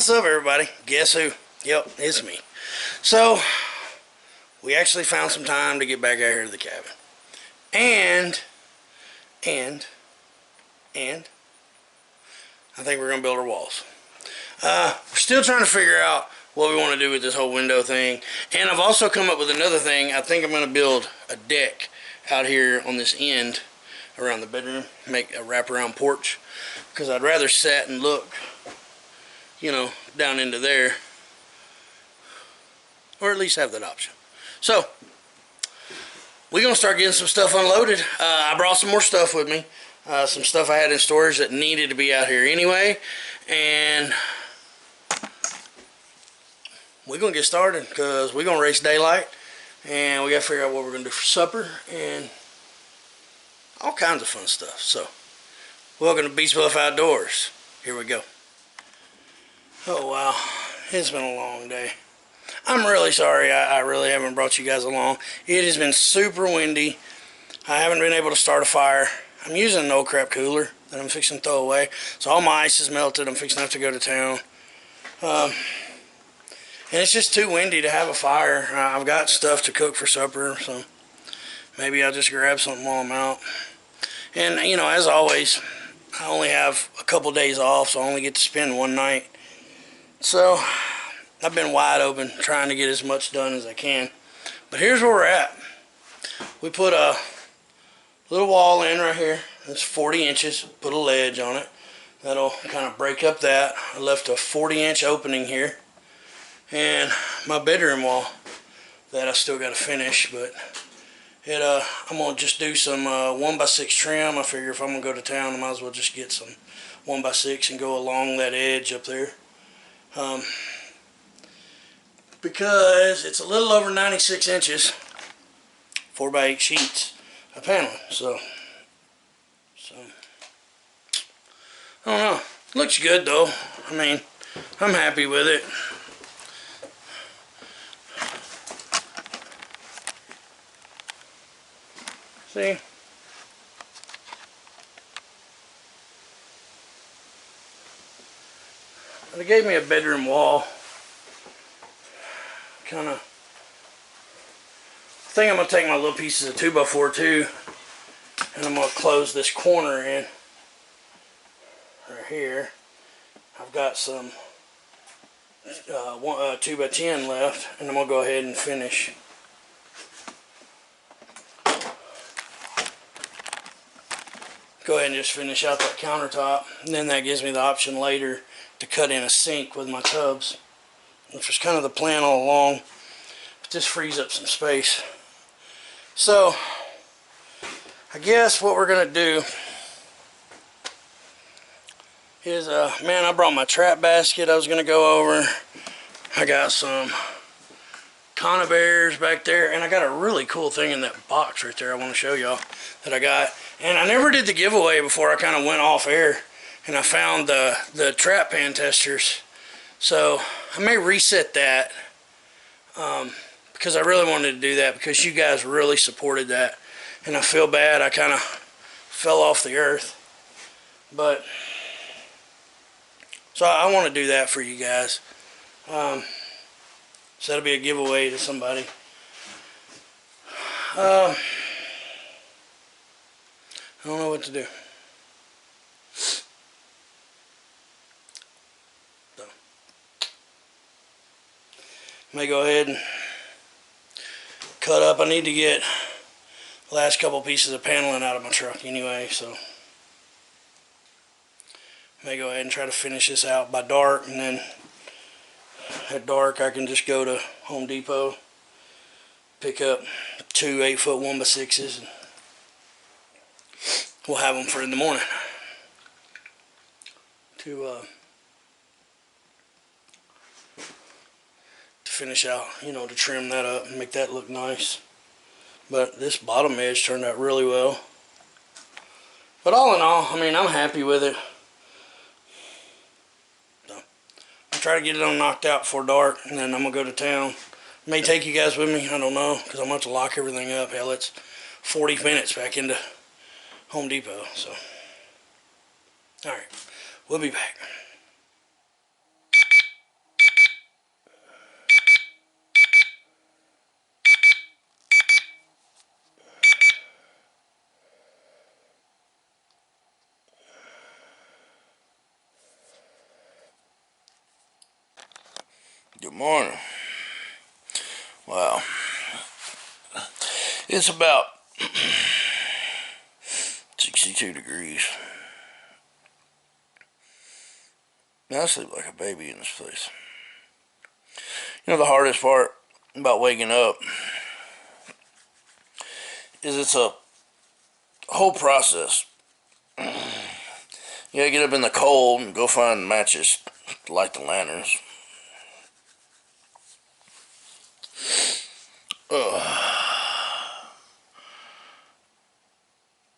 What's up, everybody? Guess who? Yep, it's me. So, we actually found some time to get back out here to the cabin. And, I think we're going to build our walls. We're still trying to figure out what we want to do with this whole window thing. And I've also come up with another thing. I think I'm going to build a deck out here on this end around the bedroom. Make a wraparound porch. Because I'd rather sit and look, you know, down into there. Or at least have that option. So, we're going to start getting some stuff unloaded. I brought some more stuff with me. Some stuff I had in storage that needed to be out here anyway. And we're going to get started because we're going to race daylight. And we got to figure out what we're going to do for supper. And all kinds of fun stuff. So, welcome to Beach Bluff Outdoors. Here we go. Oh, wow. It's been a long day. I'm really sorry I really haven't brought you guys along. It has been super windy. I haven't been able to start a fire. I'm using an old crap cooler that I'm fixing to throw away. So all my ice is melted. I'm fixing to have to go to town. And it's just too windy to have a fire. I've got stuff to cook for supper, so maybe I'll just grab something while I'm out. And, you know, as always, I only have a couple days off, so I only get to spend one night. So I've been wide open trying to get as much done as I can. But here's where we're at. We put a little wall in right here. It's 40 inches. Put a ledge on it. That'll kind of break up that. I left a 40-inch opening here. And my bedroom wall that I still got to finish. But I'm going to just do some 1x6 trim. I figure if I'm going to go to town, I might as well just get some 1x6 and go along that edge up there. Because it's a little over 96 inches, 4x8 sheets of paneling. So I don't know. Looks good though. I mean, I'm happy with it. See? They gave me a bedroom wall. I think I'm going to take my little pieces of 2x4 too, and I'm going to close this corner in right here. I've got some 2x10 left, and I'm going to go ahead and finish. Go ahead and just finish out that countertop, and then that gives me the option later to cut in a sink with my tubs, which was kind of the plan all along. But this frees up some space. So, I guess what we're going to do is, man, I brought my trap basket I was going to go over. I got some conibears back there, and I got a really cool thing in that box right there I want to show y'all that I got. And I never did the giveaway before I kind of went off air, and I found the trap pan testers. So I may reset that because I really wanted to do that because you guys really supported that, and I feel bad I kind of fell off the earth. But so I want to do that for you guys. So that'll be a giveaway to somebody. I don't know what to do. So, I may go ahead and cut up. I need to get the last couple pieces of paneling out of my truck anyway, so I may go ahead and try to finish this out by dark, and then at dark I can just go to Home Depot, pick up 2 8-foot 1x6s, and we'll have them for in the morning to finish out, you know, to trim that up and make that look nice. But this bottom edge turned out really well. But all in all, I mean, I'm happy with it. So, I'll try to get it on knocked out before dark, and then I'm going to go to town. May take you guys with me, I don't know, because I'm going to have to lock everything up. Hell, it's 40 minutes back into Home Depot, so. Alright, we'll be back. Good morning. Wow. It's about 62 degrees. Now I sleep like a baby in this place. You know the hardest part about waking up is it's a whole process. You gotta get up in the cold and go find matches, light the lanterns.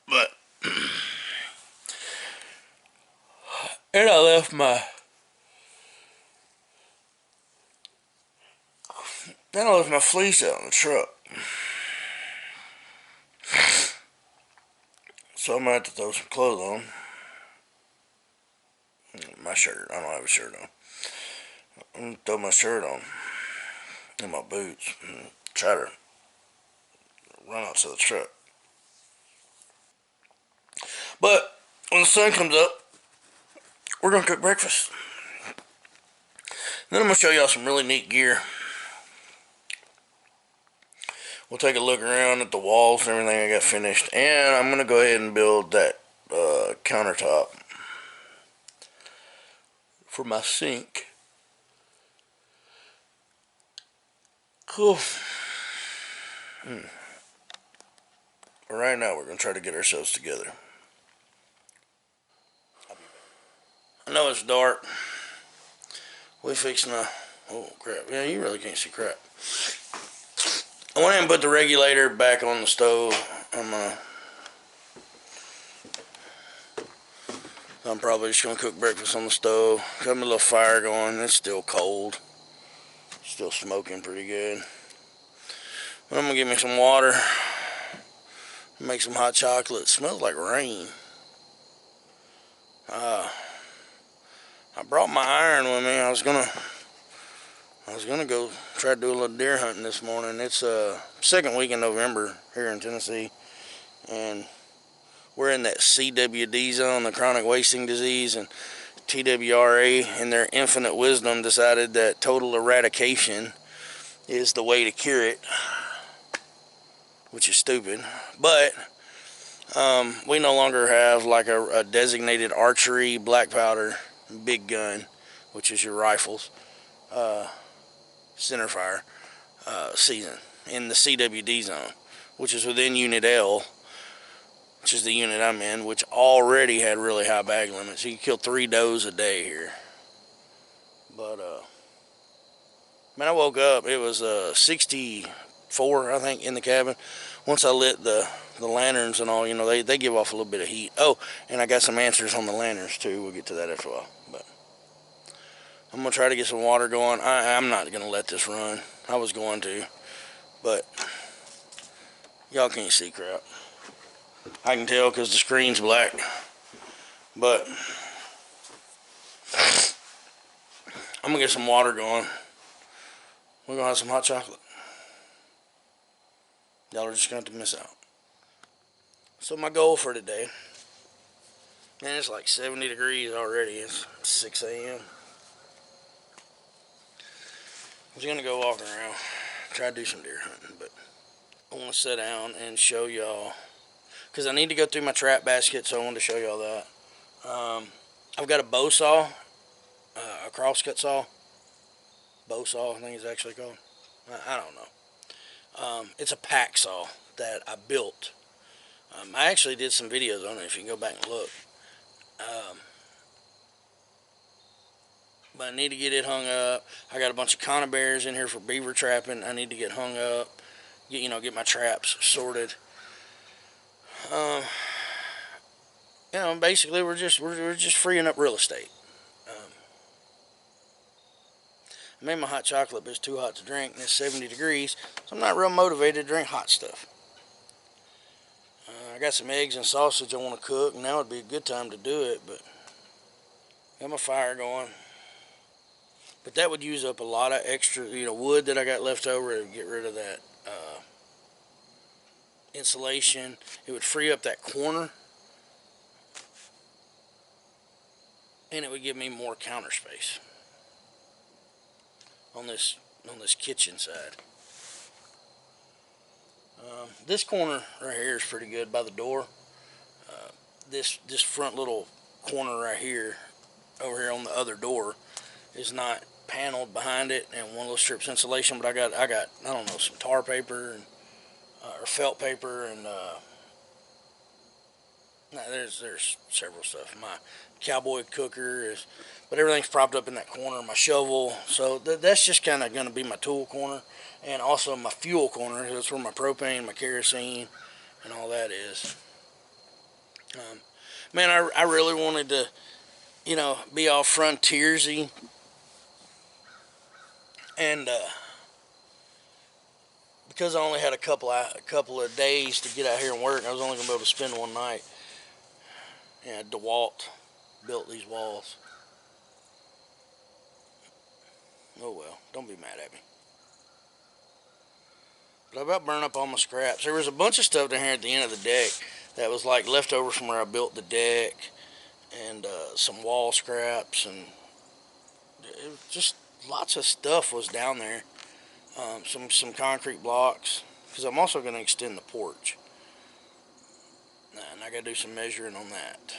But and I left my fleece out in the truck. So I'm gonna have to throw some clothes on. My shirt. I don't have a shirt on. I'm gonna throw my shirt on and my boots and try to run out to the truck. But when the sun comes up, we're gonna cook breakfast. Then I'm gonna show y'all some really neat gear. We'll take a look around at the walls and everything I got finished, and I'm gonna go ahead and build that countertop for my sink. Cool. Right now we're gonna try to get ourselves together. I know it's dark. We fixing to. Oh crap! Yeah, you really can't see crap. I went ahead and put the regulator back on the stove. I'm probably just gonna cook breakfast on the stove. Got my little fire going. It's still cold. Still smoking pretty good. But I'm gonna get me some water. Make some hot chocolate. It smells like rain. I brought my iron with me. I was gonna go try to do a little deer hunting this morning. It's second week in November here in Tennessee, and we're in that CWD zone, the chronic wasting disease, and TWRA in their infinite wisdom decided that total eradication is the way to cure it, which is stupid. But we no longer have like a designated archery, black powder, big gun, which is your rifles, centerfire season in the CWD zone, which is within Unit L, which is the unit I'm in, which already had really high bag limits. You can kill 3 does a day here. But man, I woke up, it was 64, I think, in the cabin. Once I lit the lanterns and all, you know, they give off a little bit of heat. Oh, and I got some answers on the lanterns too. We'll get to that after a while. But I'm gonna try to get some water going. I'm not gonna let this run. I was going to, but y'all can't see crap. I can tell because the screen's black. But I'm gonna get some water going. We're gonna have some hot chocolate. Y'all are just gonna have to miss out. So my goal for today, man, it's like 70 degrees already. It's 6 a.m. I was gonna go walk around, try to do some deer hunting, but I want to sit down and show y'all, because I need to go through my trap basket, so I wanted to show y'all that. I've got a bow saw, a crosscut saw. Bow saw, I think it's actually called. I don't know. It's a pack saw that I built. I actually did some videos on it, if you can go back and look. But I need to get it hung up. I got a bunch of conibears in here for beaver trapping. I need to get hung up, get my traps sorted. Basically we're just freeing up real estate. I made my hot chocolate, but it's too hot to drink, and it's 70 degrees, so I'm not real motivated to drink hot stuff. I got some eggs and sausage I want to cook, and now would be a good time to do it, but got my fire going. But that would use up a lot of extra, wood that I got left over to get rid of that insulation. It would free up that corner, and it would give me more counter space. on this kitchen side. This corner right here is pretty good by the door. This front little corner right here, over here on the other door, is not paneled behind it, and one little strips insulation. But I got I don't know, some tar paper and or felt paper, and there's several stuff. My cowboy cooker is, but everything's propped up in that corner. My shovel, so that's just kind of going to be my tool corner, and also my fuel corner. That's where my propane, my kerosene, and all that is. Man, I really wanted to, be all frontiersy, and because I only had a couple of days to get out here and work, I was only gonna be able to spend one night. And DeWalt built these walls. Oh well, don't be mad at me. But I about burned up all my scraps. There was a bunch of stuff down here at the end of the deck that was like leftovers from where I built the deck, and some wall scraps, and it was just lots of stuff was down there. Some concrete blocks, because I'm also going to extend the porch, and I got to do some measuring on that.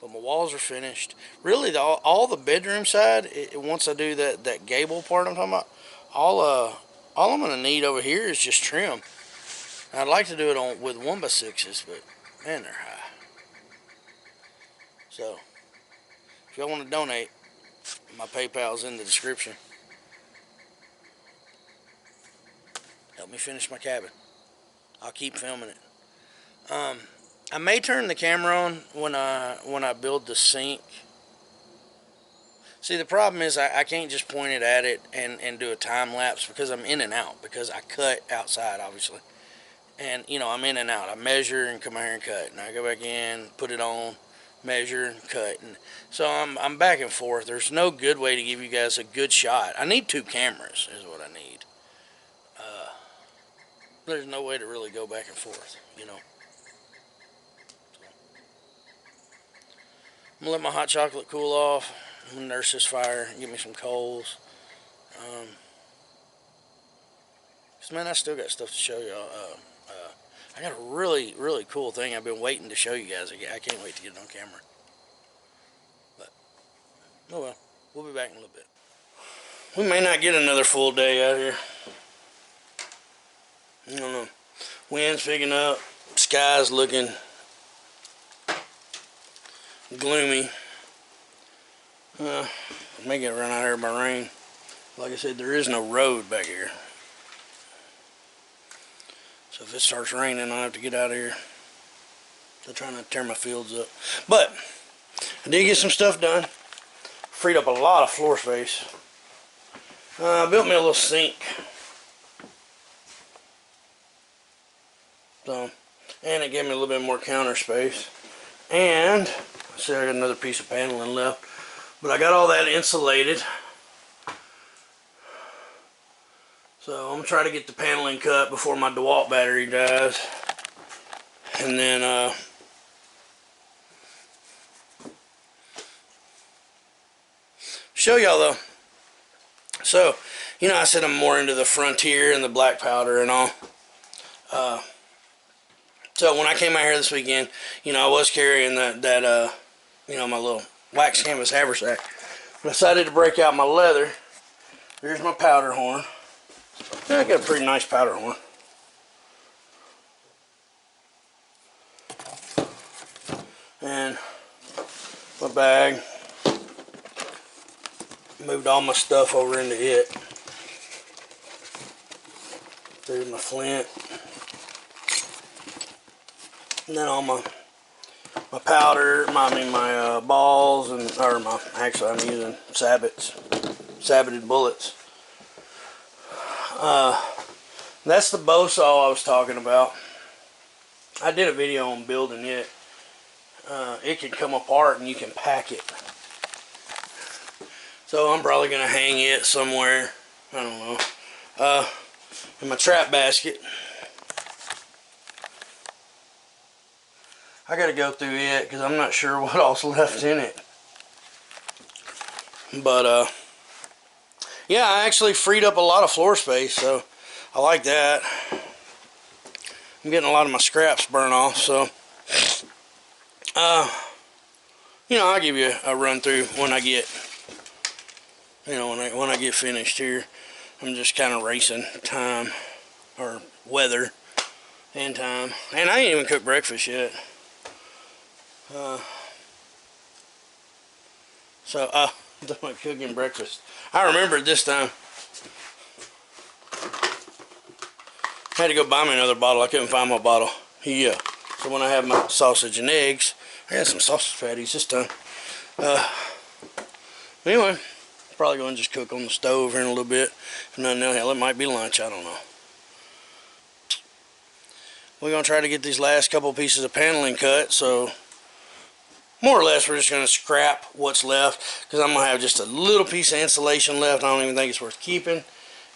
But my walls are finished. Really, all the bedroom side, once I do that gable part I'm talking about, all I'm going to need over here is just trim. I'd like to do it with 1x6s, but man, they're high. So if y'all want to donate, my PayPal's in the description. Help me finish my cabin. I'll keep filming it. I may turn the camera on when I build the sink. See, the problem is I can't just point it at it and do a time lapse, because I'm in and out, because I cut outside, obviously. And, I'm in and out. I measure and come out here and cut. And I go back in, put it on, measure and cut. And so I'm back and forth. There's no good way to give you guys a good shot. I need 2 cameras is what I need. There's no way to really go back and forth, So, I'm going to let my hot chocolate cool off. I'm going to nurse this fire and get me some coals. Because, man, I still got stuff to show y'all. I got a really, really cool thing I've been waiting to show you guys. I can't wait to get it on camera. But, oh well. We'll be back in a little bit. We may not get another full day out here. I don't know. Wind's picking up. Sky's looking gloomy. May get run out here by rain. Like I said, there is no road back here. So if it starts raining, I'll have to get out of here. I'm trying not to tear my fields up. But I did get some stuff done. Freed up a lot of floor space. I built me a little sink. So, and it gave me a little bit more counter space. And see, I got another piece of paneling left. But I got all that insulated. So I'm gonna try to get the paneling cut before my DeWalt battery dies. And then show y'all though. So, I said I'm more into the Frontier and the black powder and all. So when I came out here this weekend, I was carrying that my little wax canvas haversack. I decided to break out my leather. Here's my powder horn. Yeah, I got a pretty nice powder horn. And my bag. Moved all my stuff over into it. There's my flint. And then all my powder, my balls, actually I'm using sabbated bullets. That's the bow saw I was talking about. I did a video on building it. It can come apart and you can pack it. So I'm probably going to hang it somewhere. I don't know. In my trap basket. I got to go through it because I'm not sure what else left in it. But yeah, I actually freed up a lot of floor space, so I like that. I'm getting a lot of my scraps burned off, so you know, I'll give you a run through when I get, you know, when I get finished here. I'm just kind of racing time, or weather and time, and I ain't even cooked breakfast yet. I'm cooking breakfast. I remembered this time. I had to go buy me another bottle. I couldn't find my bottle. Yeah. So when I have my sausage and eggs, I had some sausage patties this time. Anyway, probably going to just cook on the stove here in a little bit. If nothing else, hell, it might be lunch. I don't know. We're going to try to get these last couple pieces of paneling cut. So more or less, we're just going to scrap what's left, because I'm going to have just a little piece of insulation left. I don't even think it's worth keeping.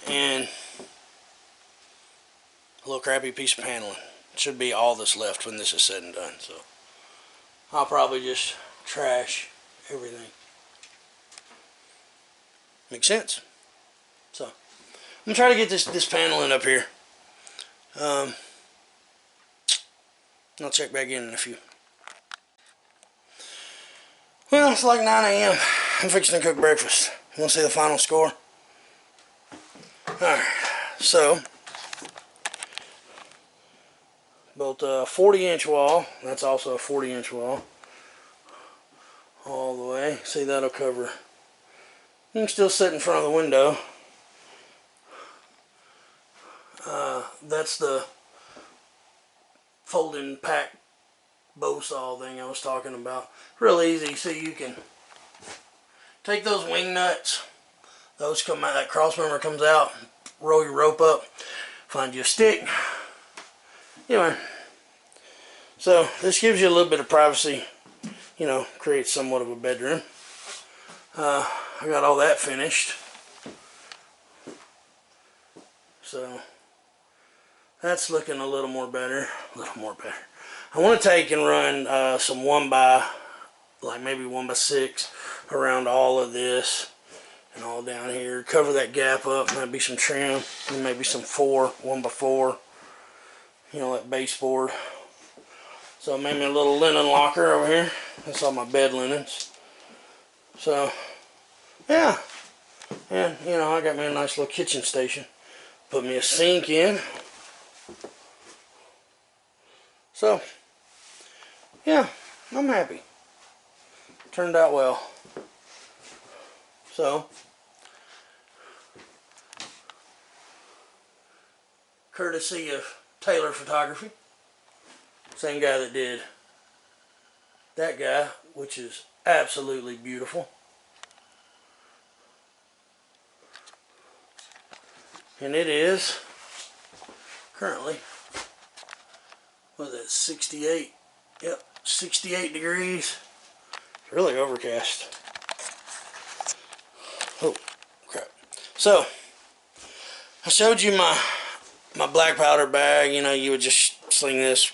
And a little crappy piece of paneling. It should be all that's left when this is said and done. So I'll probably just trash everything. Makes sense? So I'm going to try to get this paneling up here. I'll check back in a few. Well, it's like 9 a.m. I'm fixing to cook breakfast. You want to see the final score? Alright, so built a 40-inch wall. That's also a 40-inch wall. All the way. See, that'll cover. You can still sit in front of the window. That's the folding pack bow saw thing I was talking about. Real easy. So you can take those wing nuts. Those come out. That cross member comes out. Roll your rope up. Find you a stick. Anyway, so this gives you a little bit of privacy. You know, creates somewhat of a bedroom. I got all that finished. So that's looking a little more better. I want to take and run some 1x, like maybe 1x6 around all of this and all down here. Cover that gap up. Maybe some trim and maybe some 1x4. You know, that baseboard. So I made me a little linen locker over here. That's all my bed linens. So yeah, and you know, I got me a nice little kitchen station. Put me a sink in. So yeah, I'm happy. Turned out well. So courtesy of Taylor Photography, same guy that did that guy, which is absolutely beautiful. And it is currently, what is it, 68? Yep, 68 degrees. It's really overcast. Oh, crap. So, I showed you my black powder bag. You know, you would just sling this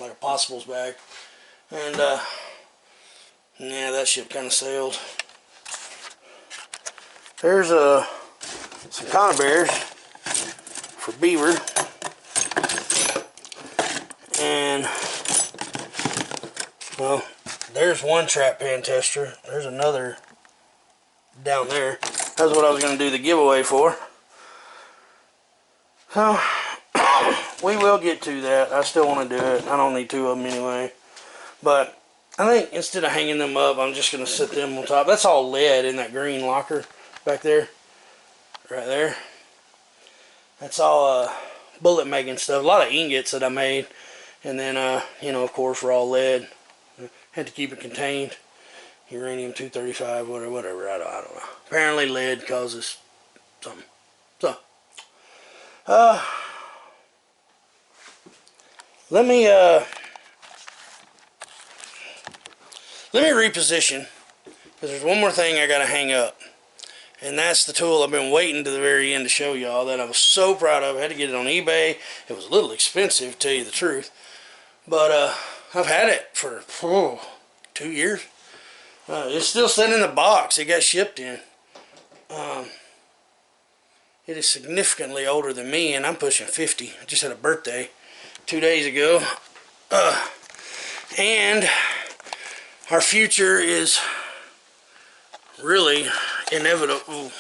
like a Possibles bag. And, yeah, that ship kind of sailed. There's some conibears for beaver. And, well, there's one trap pan tester. There's another down there. That's what I was going to do the giveaway for. So, we will get to that. I still want to do it. I don't need two of them anyway. But I think instead of hanging them up, I'm just going to set them on top. That's all lead in that green locker back there. Right there. That's all bullet making stuff. A lot of ingots that I made. And then, you know, of course, raw lead. Had to keep it contained. Uranium 235, whatever. I don't know. Apparently lead causes something. So, let me reposition, because there's one more thing I gotta hang up, and that's the tool I've been waiting to the very end to show y'all that I was so proud of. I had to get it on eBay. It was a little expensive, to tell you the truth, but I've had it for 2 years. It's still sitting in the box. It got shipped in. It is significantly older than me, and I'm pushing 50. I just had a birthday 2 days ago. And our future is really inevitable,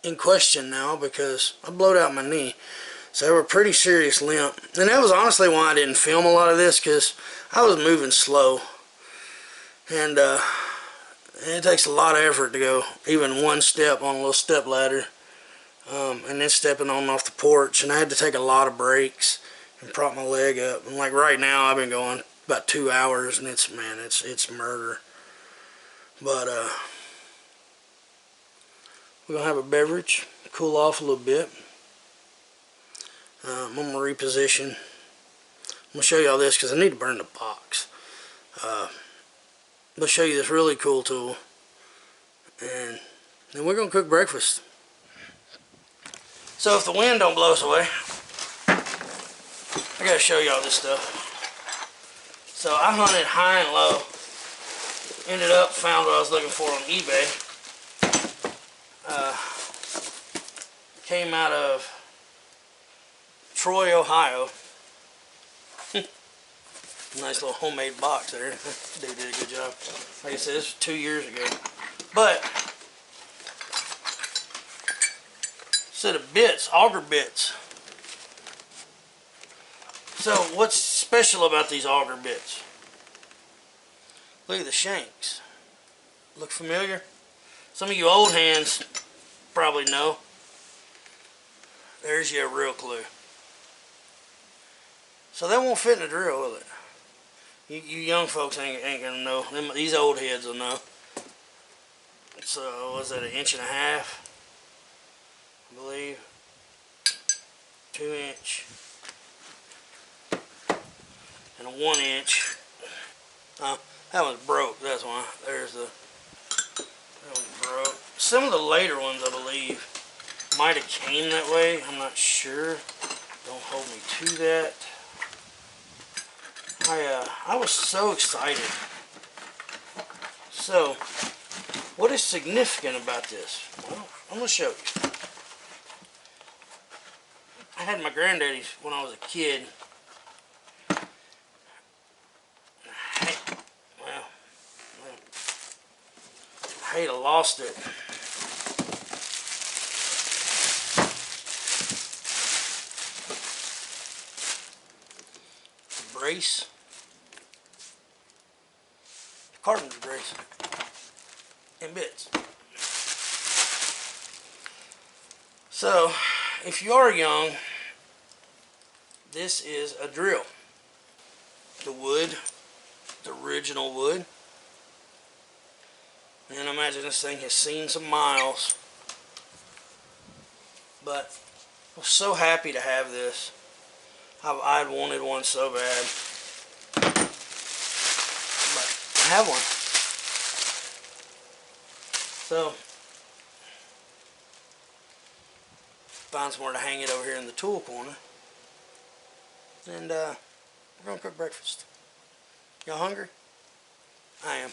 in question now, because I blowed out my knee. So I have a pretty serious limp. And that was honestly why I didn't film a lot of this, because I was moving slow. And it takes a lot of effort to go even one step on a little step ladder. And then stepping on off the porch. And I had to take a lot of breaks and prop my leg up. And like right now, I've been going about 2 hours, and it's, man, it's murder. But we're going to have a beverage, cool off a little bit. I'm going to reposition. I'm going to show you all this because I need to burn the box. I'm going to show you this really cool tool. And then we're going to cook breakfast. So if the wind don't blow us away, I got to show you all this stuff. So I hunted high and low. Ended up found what I was looking for on eBay. Came out of Troy, Ohio. Nice little homemade box there. Dude did a good job. Like I said, this was 2 years ago. But set of bits, auger bits. So what's special about these auger bits? Look at the shanks. Look familiar? Some of you old hands probably know. There's your real clue. So that won't fit in the drill, will it? You young folks ain't gonna know. These old heads will know. So was that 1.5 inches? I believe. 2 inch. And a 1 inch. That one's broke, that's why. There's the, that one's broke. Some of the later ones, I believe, might have came that way. I'm not sure. Don't hold me to that. I was so excited. So, what is significant about this? Well, I'm going to show you. I had my granddaddy's when I was a kid. I hate I lost it. The brace. The carpenter brace. And bits. So, if you are young, this is a drill. The wood, the original wood. And I imagine this thing has seen some miles. But I was so happy to have this. I'd wanted one so bad. But I have one. So, find somewhere to hang it over here in the tool corner. And we're going to cook breakfast. Y'all hungry? I am.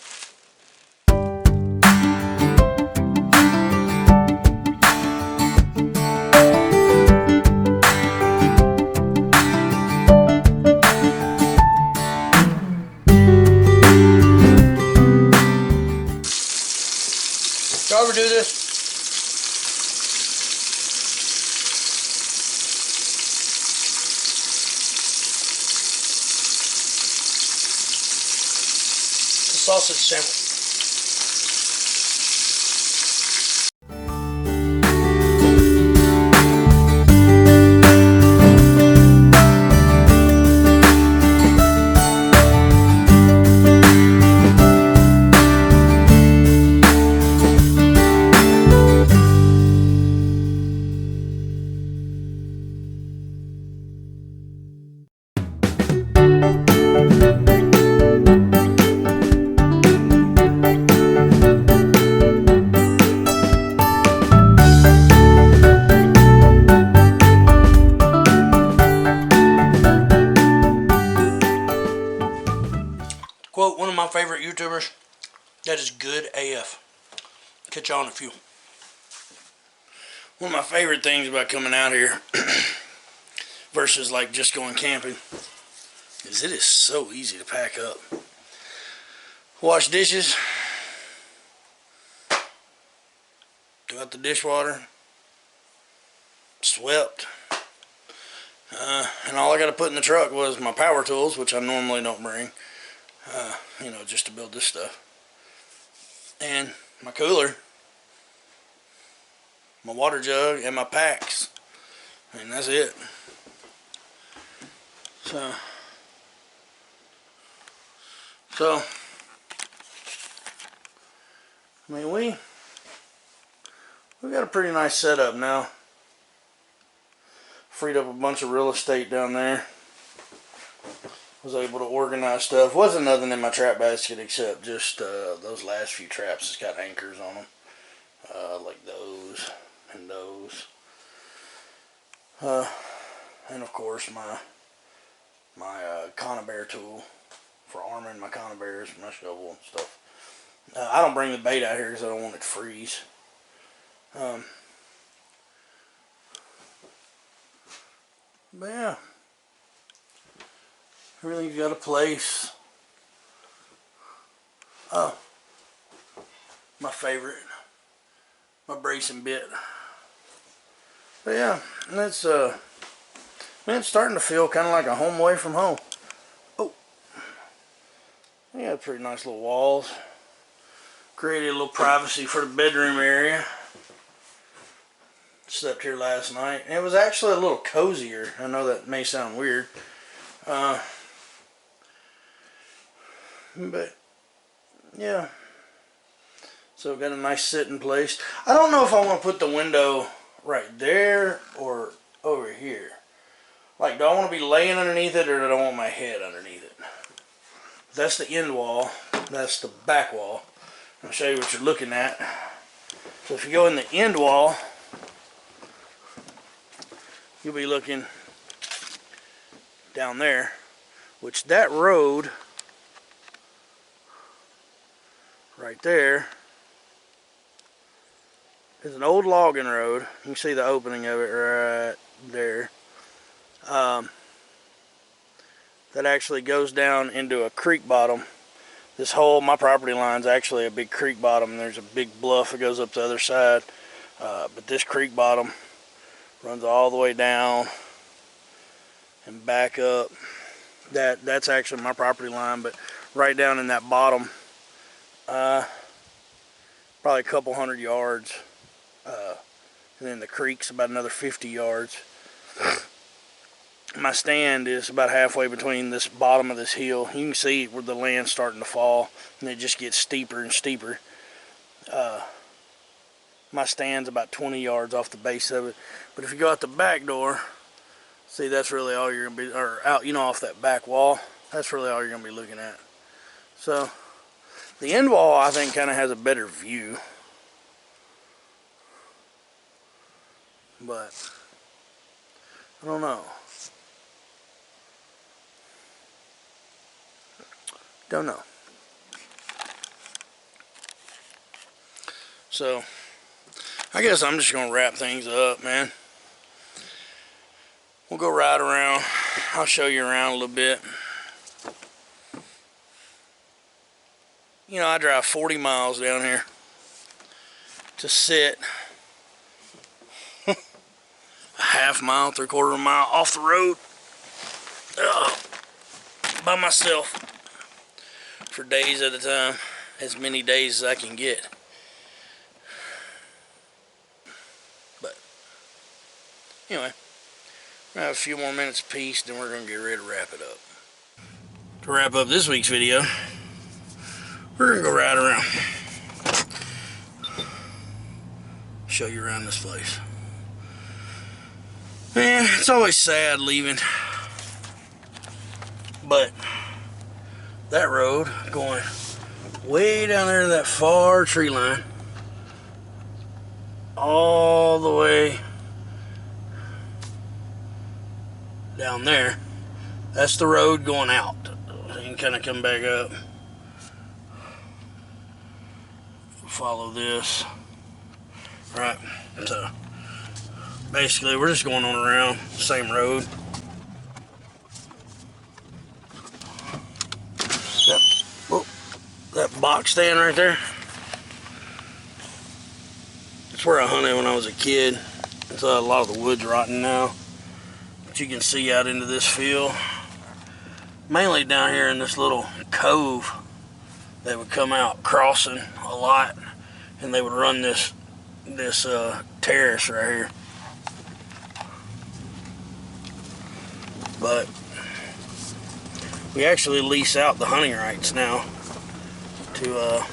Y'all ever do this? It's a sausage sandwich. Quote one of my favorite YouTubers, that is good AF. Catch y'all in a few. One of my favorite things about coming out here versus like just going camping is it is so easy to pack up. Wash dishes, go out the dishwater, swept, and all I got to put in the truck was my power tools, which I normally don't bring, you know, just to build this stuff, and my cooler, my water jug, and my packs, and that's it. So I mean, we got a pretty nice setup now. Freed up a bunch of real estate down there. Was able to organize stuff. Wasn't nothing in my trap basket except just those last few traps. It's got anchors on them, like those and those. And of course my conibear tool for arming my conibears, my shovel and stuff. I don't bring the bait out here because I don't want it to freeze. But yeah, everything's got a place. Oh, my favorite, my bracing bit. But yeah, that's man, it's starting to feel kind of like a home away from home. Oh, yeah, pretty nice little walls. Created a little privacy for the bedroom area. Slept here last night. And it was actually a little cozier. I know that may sound weird. But, yeah. So, got a nice sitting place. I don't know if I want to put the window right there or over here. Like, do I want to be laying underneath it or do I want my head underneath it? That's the end wall. That's the back wall. I'll show you what you're looking at. So if you go in the end wall, you'll be looking down there, which that road right there is an old logging road. You can see the opening of it right there. That actually goes down into a creek bottom. This whole, my property line is actually a big creek bottom. There's a big bluff that goes up the other side. But this creek bottom runs all the way down and back up. That's actually my property line, but right down in that bottom, probably a couple 100 yards. And then the creek's about another 50 yards. My stand is about halfway between this bottom of this hill. You can see where the land's starting to fall, and it just gets steeper and steeper. My stand's about 20 yards off the base of it. But if you go out the back door, see, that's really all you're gonna be, or out, you know, off that back wall. That's really all you're gonna be looking at. So the end wall, I think, kind of has a better view. But I don't know. Don't know. So I guess I'm just gonna wrap things up, man. We'll go ride around. I'll show you around a little bit. You know, I drive 40 miles down here to sit a half mile, 3/4 mile off the road by myself for days at a time, as many days as I can get. But anyway, we're gonna have a few more minutes of peace, then we're gonna get ready to wrap it up. To wrap up this week's video, we're gonna go ride around, show you around this place. Man, it's always sad leaving, but that road going way down there to that far tree line, all the way down there, that's the road going out. You can kind of come back up, follow this, right? So basically, we're just going on around the same road. That box stand right there, that's where I hunted when I was a kid. It's a lot of the wood's rotten now, but you can see out into this field. Mainly down here in this little cove, they would come out crossing a lot, and they would run this terrace right here. But we actually lease out the hunting rights now to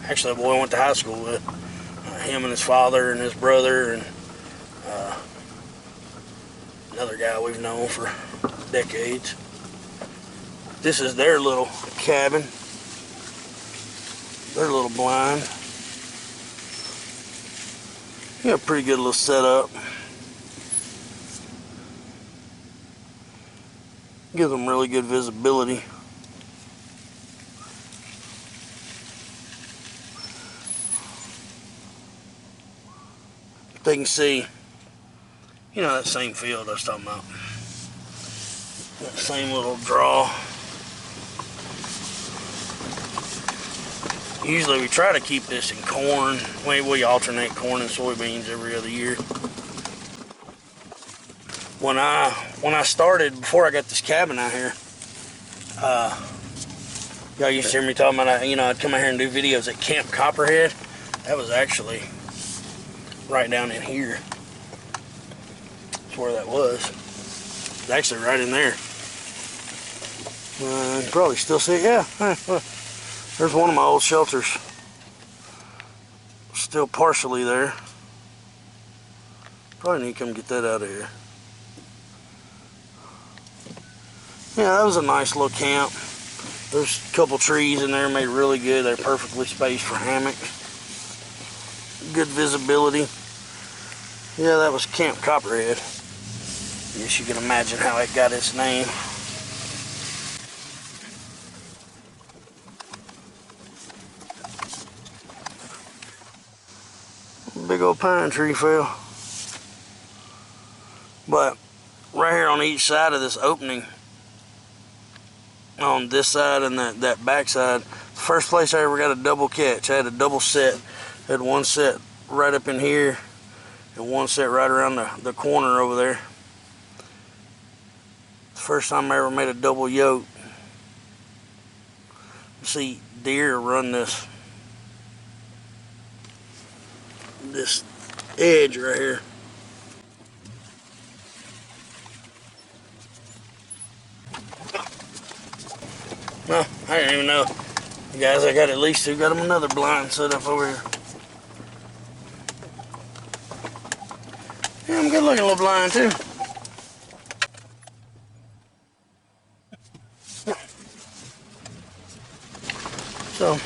actually a boy I went to high school with, him and his father and his brother and another guy we've known for decades. This is their little cabin, their little blind. Yeah, pretty good little setup. Gives them really good visibility. They can see, you know, that same field I was talking about. That same little draw. Usually we try to keep this in corn. We alternate corn and soybeans every other year. When I started, before I got this cabin out here, y'all used to hear me talking about, I'd come out here and do videos at Camp Copperhead. That was actually right down in here. That's where that was. It's actually right in there. You can probably still see it. Yeah, look. There's one of my old shelters. Still partially there. Probably need to come get that out of here. Yeah, that was a nice little camp. There's a couple trees in there made really good. They're perfectly spaced for hammock. Good visibility. Yeah, that was Camp Copperhead. I guess you can imagine how it got its name. Big old pine tree fell. But right here on each side of this opening, on this side and that back side, the first place I ever got a double catch. I had a double set. I had one set right up in here and one set right around the corner over there. The first time I ever made a double yoke. See deer run this edge right here. No, I didn't even know. Guys, I got at least two. Got them another blind set up over here. Yeah, I'm good looking little blind too. So,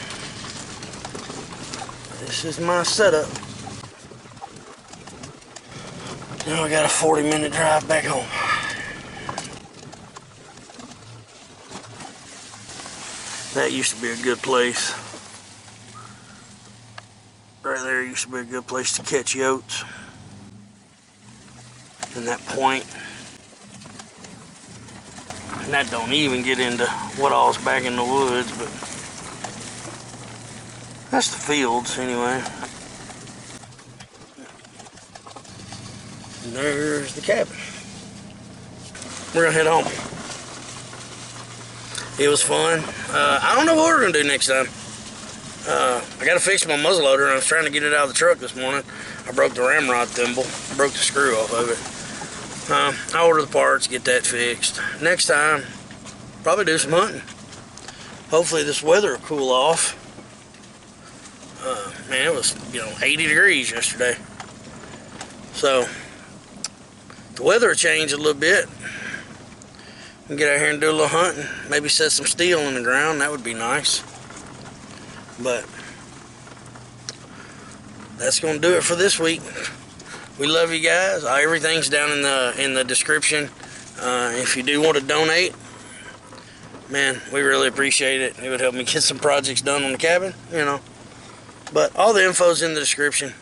this is my setup. Now I got a 40-minute drive back home. That used to be a good place. Right there used to be a good place to catch yotes. And that point. And that don't even get into what all's back in the woods, but that's the fields anyway. And there's the cabin. We're gonna head home. It was fun. I don't know what we're gonna do next time. I gotta fix my muzzleloader, and I was trying to get it out of the truck this morning. I broke the ramrod thimble, broke the screw off of it. I'll order the parts, get that fixed. Next time, probably do some hunting. Hopefully this weather will cool off. Man, it was 80 degrees yesterday. So the weather will change a little bit. We can get out here and do a little hunting. Maybe set some steel in the ground. That would be nice. But that's gonna do it for this week. We love you guys. Everything's down in the description. If you do want to donate, man, we really appreciate it. It would help me get some projects done on the cabin, But all the info's in the description.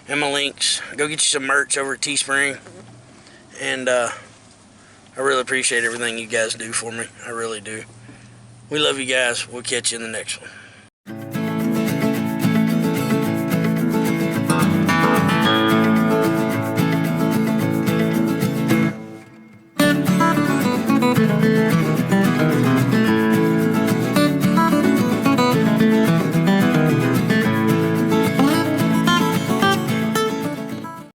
and my links. Go get you some merch over at Teespring. And I really appreciate everything you guys do for me. I really do. We love you guys. We'll catch you in the next one.